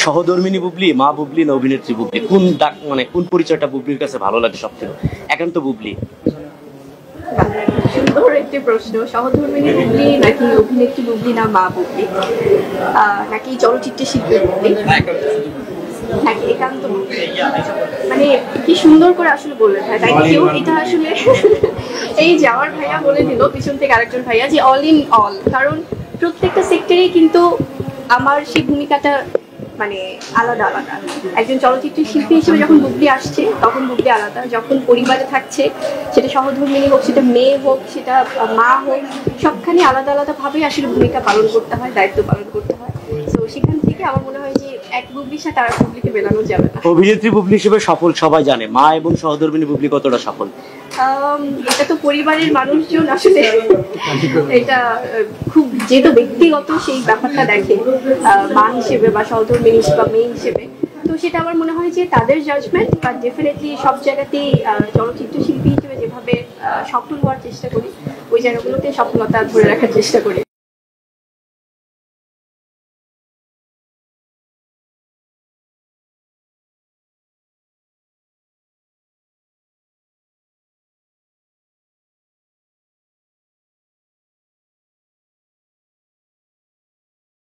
সহধর্মিনী বুবলি, মা বুবলি না অভিনেত্রী বুবলি, কোন ডাক মানে কোন পরিচয়টা বুবলির কাছে ভালো লাগে সবথেকে? একান্ত বুবলি। সুন্দর একটি প্রশ্ন। সহধর্মিনী বুবলি নাকি অভিনেত্রী বুবলি না মা বুবলি, নাকি চলচ্চিত্রের শিল্পী বুবলি নাকি একান্ত বুবলি? মানে কি সুন্দর করে আসলে বললেন ভাই, তাই কেউ এটা আসলে এই যে আমার ভাইয়া বলে দিল পিছন থেকে আরেকজন ভাইয়া যে অল ইন অল, কারণ প্রত্যেকটা সেক্টরেই কিন্তু আমার সেই ভূমিকাটা মানে আলাদা আলাদা। একজন চলচ্চিত্রের শিল্পী হিসেবে যখন বুবলি আসছে তখন বুবলি আলাদা, যখন পরিবারে থাকছে সেটা সহধর্মিনী হোক, সেটা মেয়ে হোক, সেটা মা হোক, সবখানে আলাদা আলাদা ভাবে আসলে ভূমিকা পালন করতে হয়, দায়িত্ব পালন করতে হয়। তো সেখান থেকে আমার মনে হয় যে এক বুবলির সাথে আর বুবলিকে মেলানো যাবে না। অভিনেত্রী বুবলি হিসেবে সফল সবাই জানে, মা এবং সহধর্মিনী বুবলি কতটা সফল? এটা তো পরিবারের মানুষজন আসলে এটা খুব যেহেতু ব্যক্তিগত সেই ব্যাপারটা দেখে মা হিসেবে বা সহধর্মিনী বা মেয়ে হিসেবে, তো সেটা আমার মনে হয় যে তাদের জাজমেন্ট। বাট ডেফিনেটলি সব জায়গাতেই চলচ্চিত্র শিল্পী হিসেবে যেভাবে সফল হওয়ার চেষ্টা করি, ওই জায়গাগুলোতে সফলতা ধরে রাখার চেষ্টা করি।